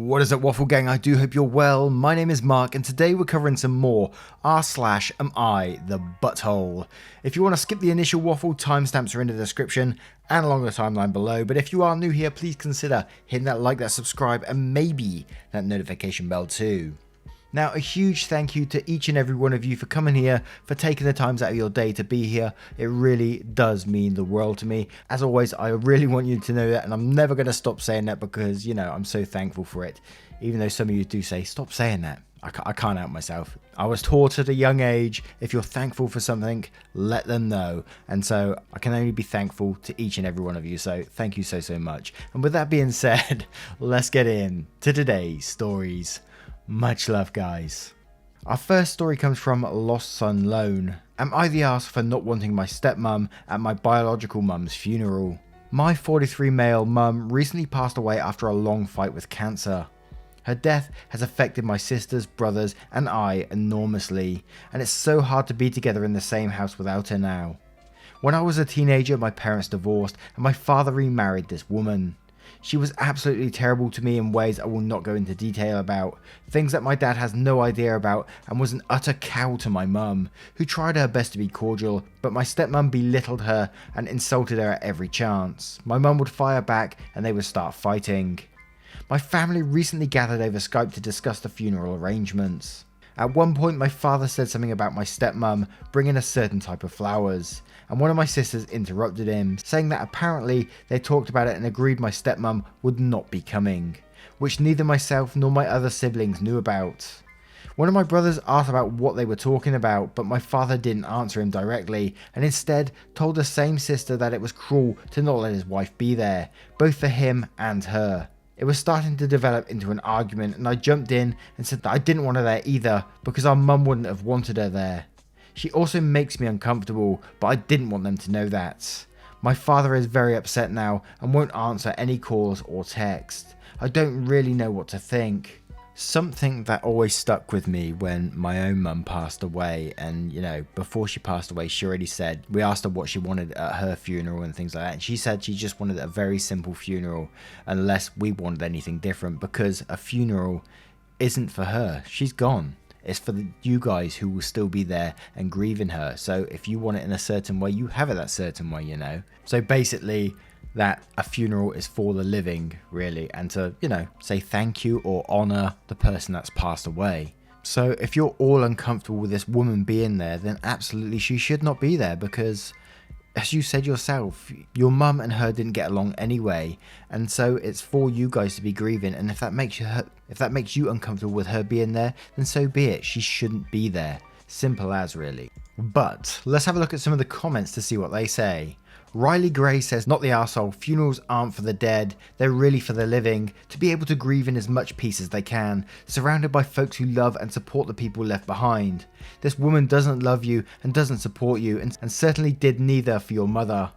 What is up, Waffle Gang? I do hope you're well. My name is Mark, and today we're covering some more r/am I the butthole. If you want to skip the initial waffle, timestamps are in the description and along the timeline below. But if you are new here, please consider hitting that like, that subscribe, and maybe that notification bell too. Now, a huge thank you to each and every one of you for coming here, for taking the times out of your day to be here. It really does mean the world to me. As always, I really want you to know that, and I'm never going to stop saying that because, you know, I'm so thankful for it. Even though some of you do say, stop saying that. I can't help myself. I was taught at a young age, if you're thankful for something, let them know. And so I can only be thankful to each and every one of you. So thank you so much. And with that being said, let's get in to today's stories. Much love, guys. Our first story comes from Lost Son Lone. Am I the arse for not wanting my stepmom at my biological mum's funeral? My 43 male mum recently passed away after a long fight with cancer. Her death has affected my sisters, brothers and I enormously, and it's so hard to be together in the same house without her now. When I was a teenager, my parents divorced and my father remarried this woman. She was absolutely terrible to me in ways I will not go into detail about, things that my dad has no idea about, and was an utter cow to my mum, who tried her best to be cordial, but my stepmum belittled her and insulted her at every chance. My mum would fire back and they would start fighting. My family recently gathered over Skype to discuss the funeral arrangements. At one point my father said something about my stepmum bringing a certain type of flowers, and one of my sisters interrupted him, saying that apparently they talked about it and agreed my stepmum would not be coming, which neither myself nor my other siblings knew about. One of my brothers asked about what they were talking about, but my father didn't answer him directly, and instead told the same sister that it was cruel to not let his wife be there, both for him and her. It was starting to develop into an argument, and I jumped in and said that I didn't want her there either because our mum wouldn't have wanted her there. She also makes me uncomfortable, but I didn't want them to know that. My father is very upset now and won't answer any calls or text. I don't really know what to think. Something that always stuck with me when my own mum passed away, and you know, before she passed away, she already said, we asked her what she wanted at her funeral and things like that, and she said she just wanted a very simple funeral unless we wanted anything different, because a funeral isn't for her. She's gone. It's for you guys who will still be there and grieving her. So if you want it in a certain way, you have it that certain way, you know. So basically, that a funeral is for the living, really, and to, you know, say thank you or honour the person that's passed away. So if you're all uncomfortable with this woman being there, then absolutely she should not be there, because as you said yourself, your mum and her didn't get along anyway, and so it's for you guys to be grieving, and if that makes you uncomfortable with her being there, then so be it. She shouldn't be there. Simple as, really. But let's have a look at some of the comments to see what they say. Riley Gray says, not the arsehole, funerals aren't for the dead, they're really for the living, to be able to grieve in as much peace as they can, surrounded by folks who love and support the people left behind. This woman doesn't love you and doesn't support you, and certainly did neither for your mother.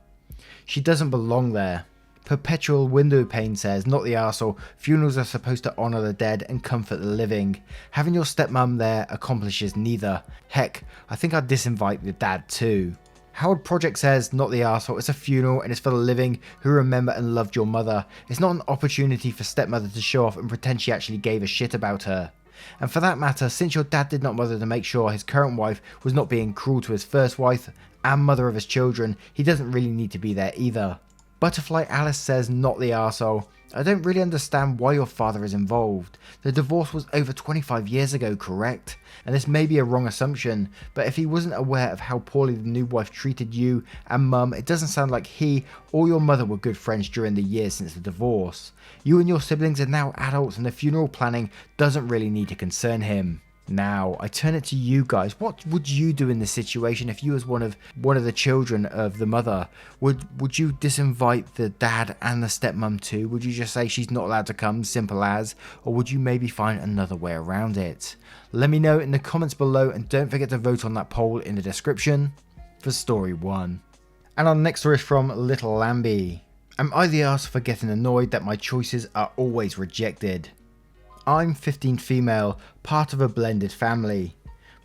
She doesn't belong there. Perpetual Window Pane says, not the arsehole, funerals are supposed to honour the dead and comfort the living. Having your stepmum there accomplishes neither. Heck, I think I'd disinvite your dad too. Howard Project says, not the arsehole, it's a funeral and it's for the living who remember and loved your mother. It's not an opportunity for stepmother to show off and pretend she actually gave a shit about her. And for that matter, since your dad did not bother to make sure his current wife was not being cruel to his first wife and mother of his children, he doesn't really need to be there either. Butterfly Alice says, not the arsehole. I don't really understand why your father is involved. The divorce was over 25 years ago, correct? And this may be a wrong assumption, but if he wasn't aware of how poorly the new wife treated you and mum, it doesn't sound like he or your mother were good friends during the years since the divorce. You and your siblings are now adults, and the funeral planning doesn't really need to concern him. Now, I turn it to you guys. What would you do in this situation if you was one of the children of the mother? Would you disinvite the dad and the stepmom too? Would you just say she's not allowed to come, simple as? Or would you maybe find another way around it? Let me know in the comments below, and don't forget to vote on that poll in the description for story 1. And our next story is from Little Lambie. Am I the arse for getting annoyed that my choices are always rejected? I'm 15 female, part of a blended family.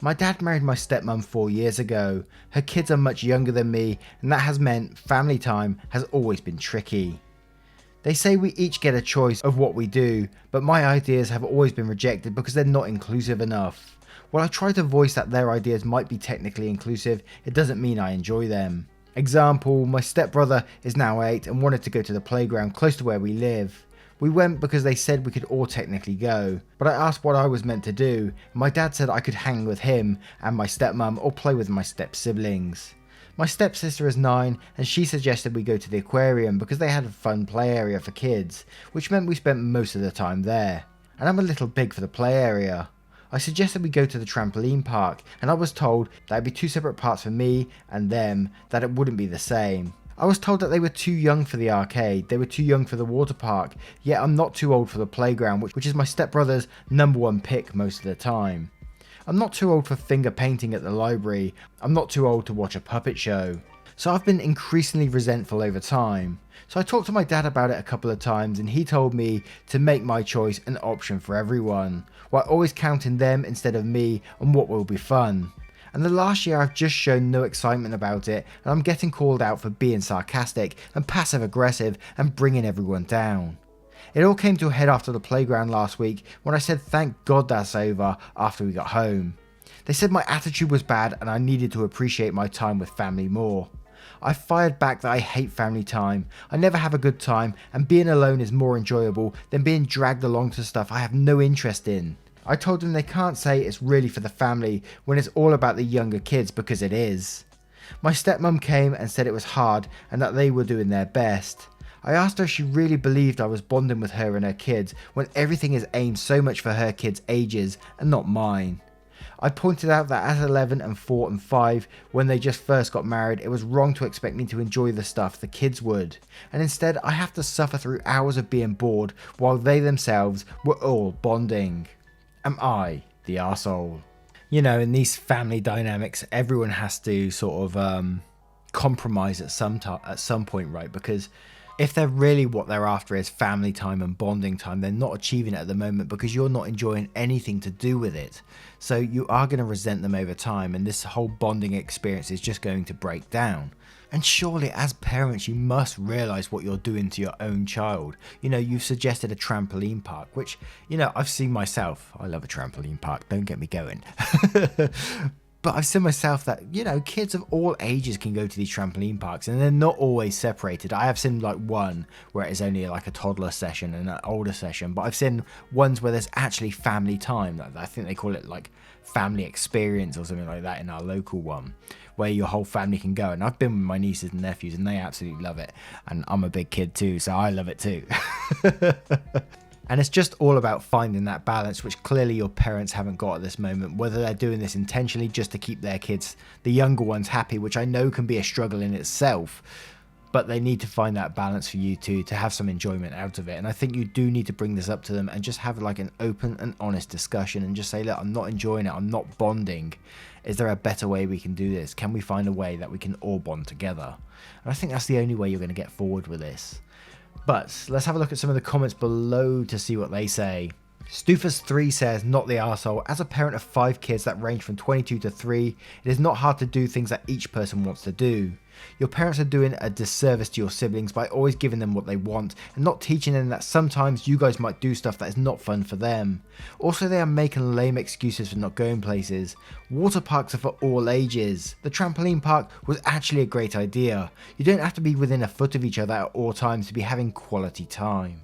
My dad married my stepmom 4 years ago. Her kids are much younger than me, and that has meant family time has always been tricky. They say we each get a choice of what we do, but my ideas have always been rejected because they're not inclusive enough. While I try to voice that their ideas might be technically inclusive, it doesn't mean I enjoy them. Example, my stepbrother is now 8 and wanted to go to the playground close to where we live. We went because they said we could all technically go, but I asked what I was meant to do, and my dad said I could hang with him and my stepmum or play with my step-siblings. My stepsister is 9 and she suggested we go to the aquarium because they had a fun play area for kids, which meant we spent most of the time there. And I'm a little big for the play area. I suggested we go to the trampoline park and I was told that it'd be 2 separate parts for me and them, that it wouldn't be the same. I was told that they were too young for the arcade, they were too young for the water park, yet I'm not too old for the playground, which is my stepbrother's #1 pick most of the time. I'm not too old for finger painting at the library, I'm not too old to watch a puppet show. So I've been increasingly resentful over time. So I talked to my dad about it a couple of times and he told me to make my choice an option for everyone, while always counting them instead of me on what will be fun. And the last year I've just shown no excitement about it and I'm getting called out for being sarcastic and passive aggressive and bringing everyone down. It all came to a head after the playground last week when I said thank God that's over after we got home. They said my attitude was bad and I needed to appreciate my time with family more. I fired back that I hate family time, I never have a good time and being alone is more enjoyable than being dragged along to stuff I have no interest in. I told them they can't say it's really for the family when it's all about the younger kids because it is. My stepmom came and said it was hard and that they were doing their best. I asked her if she really believed I was bonding with her and her kids when everything is aimed so much for her kids' ages and not mine. I pointed out that at 11 and 4 and 5, when they just first got married, it was wrong to expect me to enjoy the stuff the kids would, and instead I have to suffer through hours of being bored while they themselves were all bonding. Am I the arsehole? You know, in these family dynamics, everyone has to sort of compromise at some point, right? Because if they're really what they're after is family time and bonding time, they're not achieving it at the moment because you're not enjoying anything to do with it. So you are going to resent them over time and this whole bonding experience is just going to break down. And surely as parents you must realise what you're doing to your own child. You know, you've suggested a trampoline park, which, you know, I've seen myself. I love a trampoline park, don't get me going. But I've seen myself that, you know, kids of all ages can go to these trampoline parks and they're not always separated. I have seen like one where it's only like a toddler session and an older session, but I've seen ones where there's actually family time. I think they call it like family experience or something like that in our local one, where your whole family can go. And I've been with my nieces and nephews and they absolutely love it. And I'm a big kid too, so I love it too. And it's just all about finding that balance, which clearly your parents haven't got at this moment, whether they're doing this intentionally just to keep their kids, the younger ones, happy, which I know can be a struggle in itself, but they need to find that balance for you to have some enjoyment out of it. And I think you do need to bring this up to them and just have like an open and honest discussion and just say, look, I'm not enjoying it, I'm not bonding. Is there a better way we can do this? Can we find a way that we can all bond together? And I think that's the only way you're going to get forward with this. But let's have a look at some of the comments below to see what they say. Stoofus3 says, not the arsehole. As a parent of 5 kids that range from 22 to 3, it is not hard to do things that each person wants to do. Your parents are doing a disservice to your siblings by always giving them what they want and not teaching them that sometimes you guys might do stuff that is not fun for them. Also, they are making lame excuses for not going places. Water parks are for all ages. The trampoline park was actually a great idea. You don't have to be within a foot of each other at all times to be having quality time.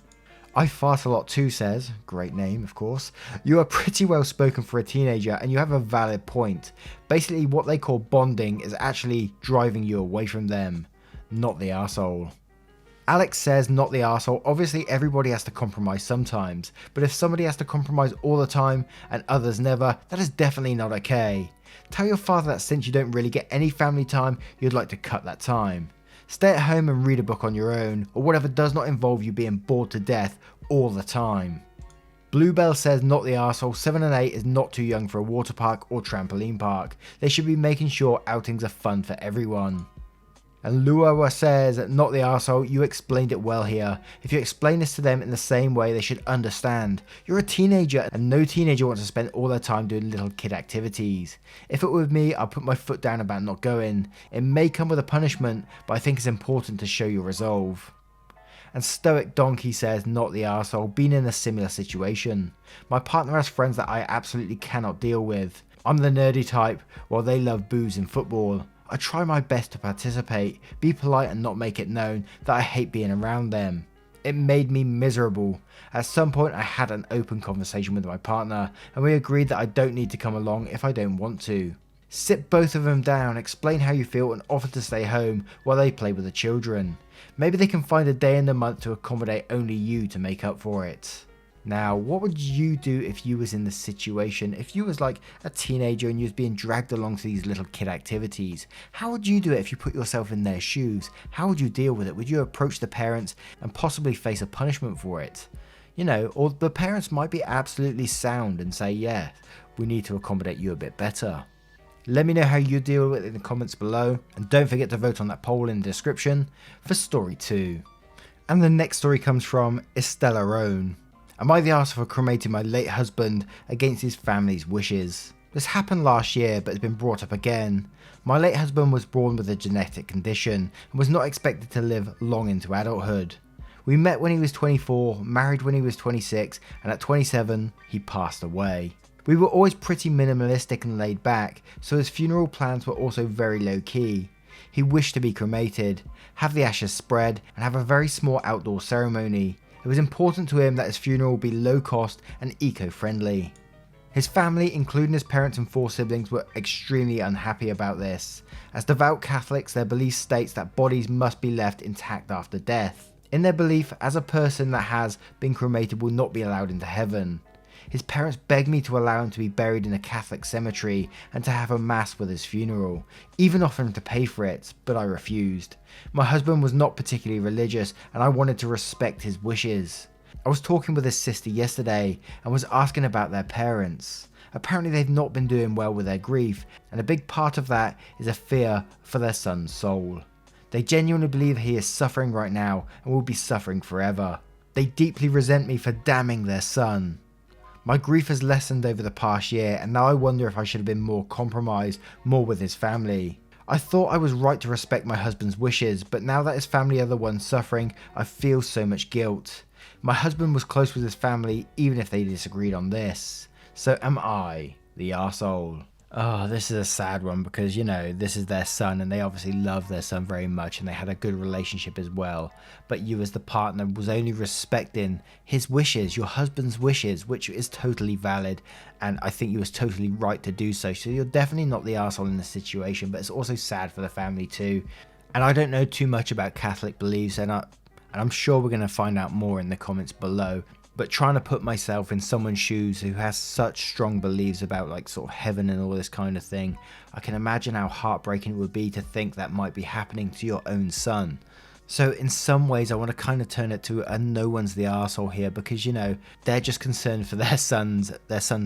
I Fart a Lot Too says, great name of course, you are pretty well spoken for a teenager and you have a valid point. Basically what they call bonding is actually driving you away from them, not the arsehole. Alex says, not the arsehole. Obviously everybody has to compromise sometimes, but if somebody has to compromise all the time and others never, that is definitely not okay. Tell your father that since you don't really get any family time, you'd like to cut that time. Stay at home and read a book on your own, or whatever does not involve you being bored to death all the time. Bluebell says, not the arsehole. 7 and 8 is not too young for a water park or trampoline park. They should be making sure outings are fun for everyone. And Luawa says, not the arsehole, you explained it well here. If you explain this to them in the same way, they should understand. You're a teenager and no teenager wants to spend all their time doing little kid activities. If it were me, I'd put my foot down about not going. It may come with a punishment, but I think it's important to show your resolve. And Stoic Donkey says, not the arsehole, been in a similar situation. My partner has friends that I absolutely cannot deal with. I'm the nerdy type, while they love booze and football. I try my best to participate, be polite and not make it known that I hate being around them. It made me miserable. At some point I had an open conversation with my partner and we agreed that I don't need to come along if I don't want to. Sit both of them down, explain how you feel and offer to stay home while they play with the children. Maybe they can find a day in the month to accommodate only you to make up for it. Now, what would you do if you was in this situation? If you was like a teenager and you was being dragged along to these little kid activities, how would you do it if you put yourself in their shoes? How would you deal with it? Would you approach the parents and possibly face a punishment for it? You know, or the parents might be absolutely sound and say, yeah, we need to accommodate you a bit better. Let me know how you deal with it in the comments below, and don't forget to vote on that poll in the description for story 2. And the next story comes from Estella Roan. Am I the arsehole for cremating my late husband against his family's wishes? This happened last year but has been brought up again. My late husband was born with a genetic condition and was not expected to live long into adulthood. We met when he was 24, married when he was 26, and at 27 he passed away. We were always pretty minimalistic and laid back, so his funeral plans were also very low key. He wished to be cremated, have the ashes spread, and have a very small outdoor ceremony. It was important to him that his funeral be low cost and eco-friendly. His family, including his parents and 4 siblings, were extremely unhappy about this. As devout Catholics, their belief states that bodies must be left intact after death. In their belief, as a person that has been cremated will not be allowed into heaven. His parents begged me to allow him to be buried in a Catholic cemetery and to have a mass with his funeral, even offering to pay for it, but I refused. My husband was not particularly religious and I wanted to respect his wishes. I was talking with his sister yesterday and was asking about their parents. Apparently they've not been doing well with their grief, and a big part of that is a fear for their son's soul. They genuinely believe he is suffering right now and will be suffering forever. They deeply resent me for damning their son. My grief has lessened over the past year and now I wonder if I should have been more compromised, more with his family. I thought I was right to respect my husband's wishes, but now that his family are the ones suffering, I feel so much guilt. My husband was close with his family even if they disagreed on this. So am I the arsehole? Oh, this is a sad one because, you know, this is their son and they obviously love their son very much and they had a good relationship as well. But you as the partner was only respecting his wishes, your husband's wishes, which is totally valid. And I think you was totally right to do so. So you're definitely not the arsehole in this situation, but it's also sad for the family too. And I don't know too much about Catholic beliefs and I'm sure we're going to find out more in the comments below. But trying to put myself in someone's shoes who has such strong beliefs about like sort of heaven and all this kind of thing, I can imagine how heartbreaking it would be to think that might be happening to your own son. So in some ways I want to kind of turn it to a no one's the arsehole here because, you know, they're just concerned for their son's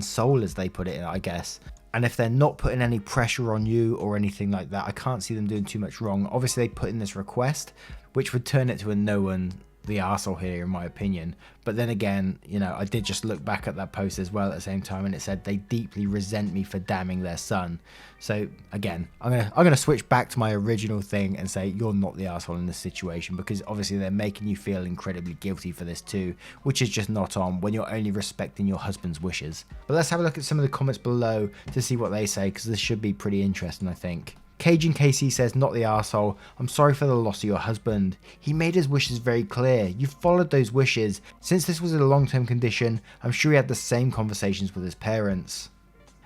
soul, as they put it, I guess. And if they're not putting any pressure on you or anything like that, I can't see them doing too much wrong. Obviously they put in this request, which would turn it to a no one the arsehole here in my opinion. But then again, you know, I did just look back at that post as well at the same time and it said they deeply resent me for damning their son. So again, I'm gonna switch back to my original thing and say you're not the arsehole in this situation, because obviously they're making you feel incredibly guilty for this too, which is just not on when you're only respecting your husband's wishes. But let's have a look at some of the comments below to see what they say, because this should be pretty interesting, I think. Cajun KC says, not the arsehole, I'm sorry for the loss of your husband. He made his wishes very clear. You followed those wishes. Since this was a long-term condition, I'm sure he had the same conversations with his parents.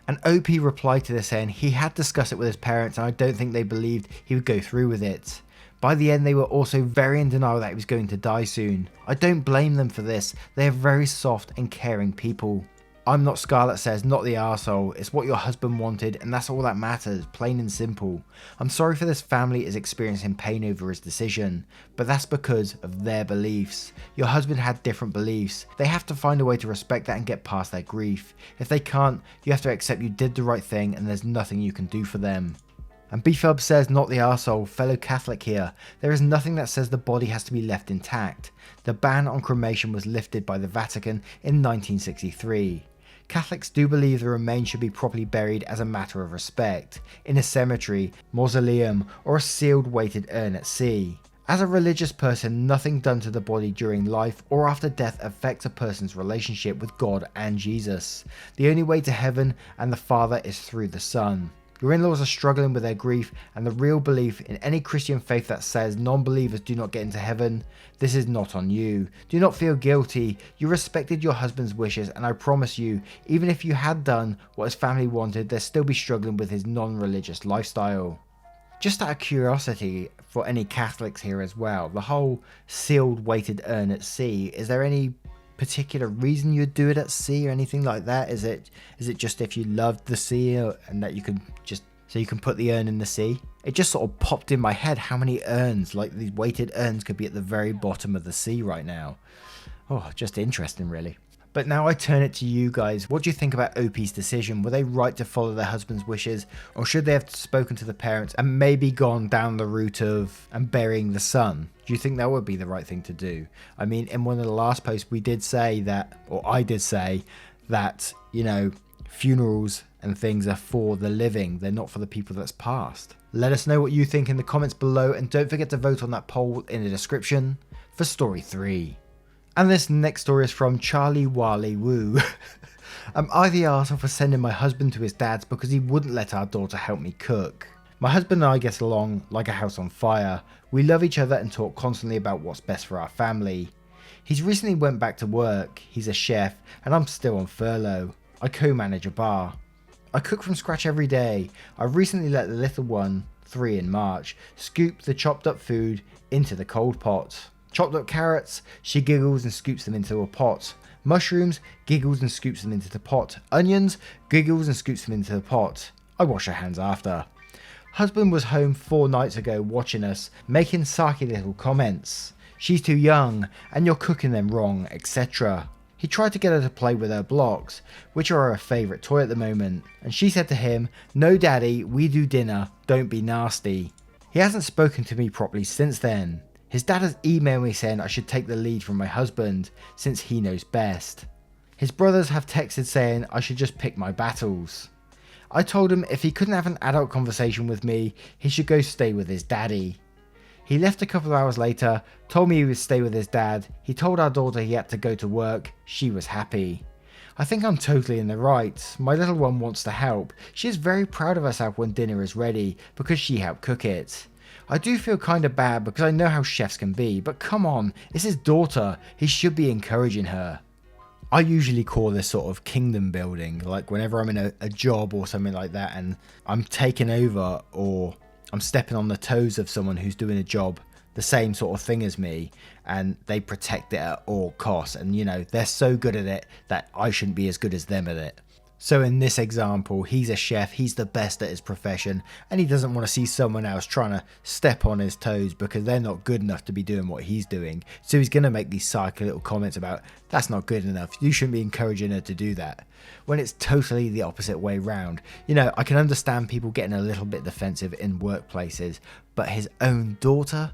And OP replied to this saying he had discussed it with his parents and I don't think they believed he would go through with it. By the end they were also very in denial that he was going to die soon. I don't blame them for this, they are very soft and caring people. I'm Not Scarlet says, not the arsehole, it's what your husband wanted and that's all that matters, plain and simple. I'm sorry for this family is experiencing pain over his decision, but that's because of their beliefs. Your husband had different beliefs, they have to find a way to respect that and get past their grief. If they can't, you have to accept you did the right thing and there's nothing you can do for them. And Beefub says, not the arsehole, fellow Catholic here. There is nothing that says the body has to be left intact. The ban on cremation was lifted by the Vatican in 1963. Catholics do believe the remains should be properly buried as a matter of respect, in a cemetery, mausoleum, or a sealed weighted urn at sea. As a religious person, nothing done to the body during life or after death affects a person's relationship with God and Jesus. The only way to heaven and the Father is through the Son. Your in-laws are struggling with their grief, and the real belief in any Christian faith that says non-believers do not get into heaven, this is not on you. Do not feel guilty. You respected your husband's wishes, and I promise you, even if you had done what his family wanted, they'd still be struggling with his non-religious lifestyle. Just out of curiosity, for any Catholics here as well, the whole sealed weighted urn at sea, is there any particular reason you'd do it at sea or anything like that? Is it just if you loved the sea and that you can just, so you can put the urn in the sea? It just sort of popped in my head how many urns, like these weighted urns, could be at the very bottom of the sea right now. Oh, just interesting really. But now I turn it to you guys. What do you think about OP's decision? Were they right to follow their husband's wishes, or should they have spoken to the parents and maybe gone down the route of burying the son? Do you think that would be the right thing to do? I mean, in one of the last posts we did say that, or I did say that, you know, funerals and things are for the living, they're not for the people that's passed. Let us know what you think in the comments below, and don't forget to vote on that poll in the description for story 3. And this next story is from Charlie Wally Woo. Am I the arsehole for sending my husband to his dad's because he wouldn't let our daughter help me cook? My husband and I get along like a house on fire. We love each other and talk constantly about what's best for our family. He's recently went back to work. He's a chef and I'm still on furlough. I co-manage a bar. I cook from scratch every day. I've recently let the little one, 3 in March, scoop the chopped up food into the cold pot. Chopped up carrots, she giggles and scoops them into a pot. Mushrooms, giggles and scoops them into the pot. Onions, giggles and scoops them into the pot. I wash her hands after. Husband was home 4 nights ago watching us, making sarky little comments. She's too young, and you're cooking them wrong, etc. He tried to get her to play with her blocks, which are her favourite toy at the moment, and she said to him, "No daddy, we do dinner, don't be nasty." He hasn't spoken to me properly since then. His dad has emailed me saying I should take the lead from my husband, since he knows best. His brothers have texted saying I should just pick my battles. I told him if he couldn't have an adult conversation with me, he should go stay with his daddy. He left a couple of hours later, told me he would stay with his dad. He told our daughter he had to go to work. She was happy. I think I'm totally in the right. My little one wants to help. She is very proud of herself when dinner is ready because she helped cook it. I do feel kind of bad because I know how chefs can be, but come on, it's his daughter. He should be encouraging her. I usually call this sort of kingdom building, like whenever I'm in a job or something like that and I'm taking over or I'm stepping on the toes of someone who's doing a job the same sort of thing as me, and they protect it at all costs, and you know, they're so good at it that I shouldn't be as good as them at it. So in this example, he's a chef, he's the best at his profession, and he doesn't want to see someone else trying to step on his toes because they're not good enough to be doing what he's doing. So he's going to make these psycho little comments about, that's not good enough, you shouldn't be encouraging her to do that. When it's totally the opposite way round. You know, I can understand people getting a little bit defensive in workplaces, but his own daughter?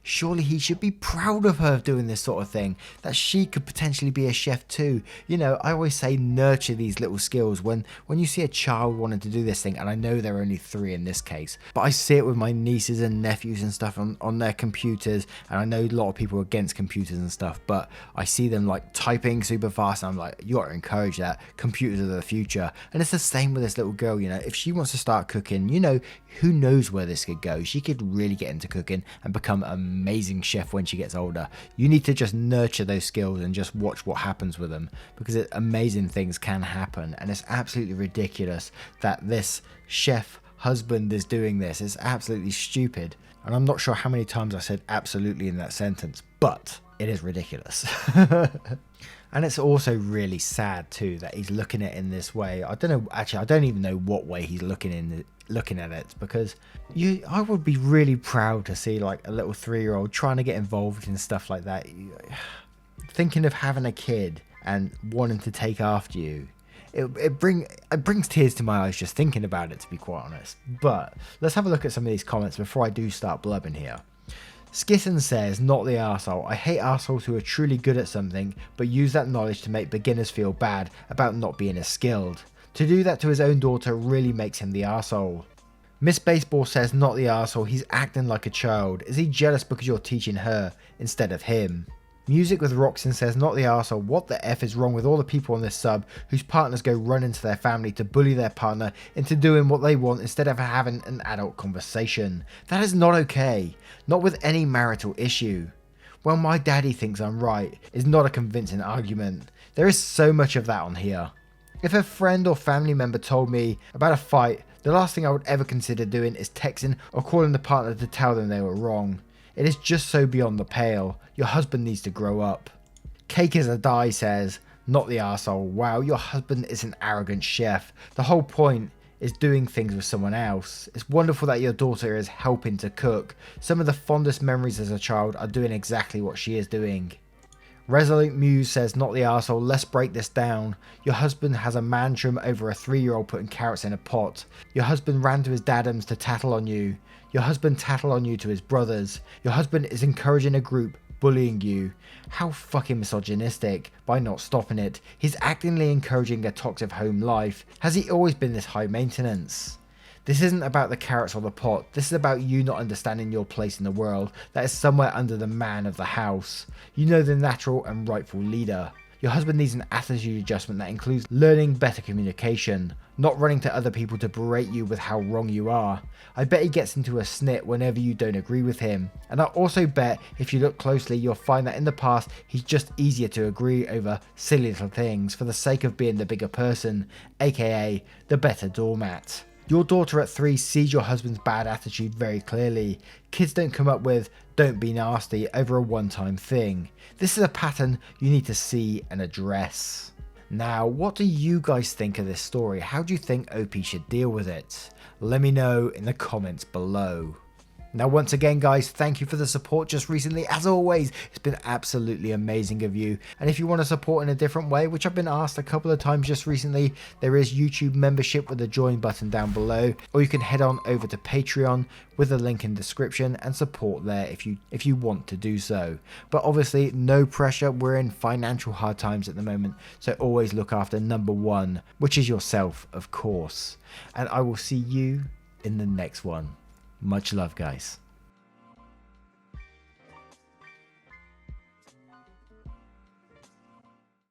Surely he should be proud of her doing this sort of thing, that she could potentially be a chef too. You know, I always say nurture these little skills when you see a child wanting to do this thing, and I know they're only 3 in this case, but I see it with my nieces and nephews and stuff on their computers, and I know a lot of people are against computers and stuff, but I see them like typing super fast and I'm like, you gotta encourage that. Computers are the future. And it's the same with this little girl, you know, if she wants to start cooking, you know, who knows where this could go. She could really get into cooking and become an amazing chef when she gets older. You need to just nurture those skills and just watch what happens with them, because amazing things can happen. And it's absolutely ridiculous that this chef husband is doing this. It's absolutely stupid. And I'm not sure how many times I said absolutely in that sentence, but it is ridiculous. And it's also really sad too that he's looking at it in this way. I don't know, actually I don't even know what way he's looking at it, because I would be really proud to see like a little 3-year-old trying to get involved in stuff like that, thinking of having a kid and wanting to take after you. It brings tears to my eyes just thinking about it, to be quite honest. But let's have a look at some of these comments before I do start blubbing here. Skitten says, not the arsehole. I hate arseholes who are truly good at something but use that knowledge to make beginners feel bad about not being as skilled. To do that to his own daughter really makes him the arsehole. Miss Baseball says, not the arsehole, he's acting like a child. Is he jealous because you're teaching her instead of him? Music with Roxon says, not the arsehole, what the F is wrong with all the people on this sub whose partners go run into their family to bully their partner into doing what they want instead of having an adult conversation. That is not okay. Not with any marital issue. Well, my daddy thinks I'm right is not a convincing argument. There is so much of that on here. If a friend or family member told me about a fight, the last thing I would ever consider doing is texting or calling the partner to tell them they were wrong. It is just so beyond the pale. Your husband needs to grow up. Cake is a Die says, not the arsehole. Wow, your husband is an arrogant chef. The whole point is doing things with someone else. It's wonderful that your daughter is helping to cook. Some of the fondest memories as a child are doing exactly what she is doing. Resolute Muse says, not the arsehole, let's break this down. Your husband has a mantrum over a 3-year-old putting carrots in a pot. Your husband ran to his dadums to tattle on you. Your husband tattled on you to his brothers. Your husband is encouraging a group bullying you. How fucking misogynistic by not stopping it. He's actively encouraging a toxic home life. Has he always been this high maintenance? This isn't about the carrots or the pot. This is about you not understanding your place in the world that is somewhere under the man of the house. You know the natural and rightful leader. Your husband needs an attitude adjustment that includes learning better communication, not running to other people to berate you with how wrong you are. I bet he gets into a snit whenever you don't agree with him. And I also bet if you look closely you'll find that in the past he's just easier to agree over silly little things for the sake of being the bigger person, aka the better doormat. Your daughter at 3 sees your husband's bad attitude very clearly. Kids don't come up with "don't be nasty" over a one-time thing. This is a pattern you need to see and address. Now, what do you guys think of this story? How do you think OP should deal with it? Let me know in the comments below. Now, once again, guys, thank you for the support just recently. As always, it's been absolutely amazing of you. And if you want to support in a different way, which I've been asked a couple of times just recently, there is YouTube membership with the join button down below, or you can head on over to Patreon with the link in the description and support there if you want to do so. But obviously, no pressure. We're in financial hard times at the moment, so always look after number one, which is yourself, of course. And I will see you in the next one. Much love, guys.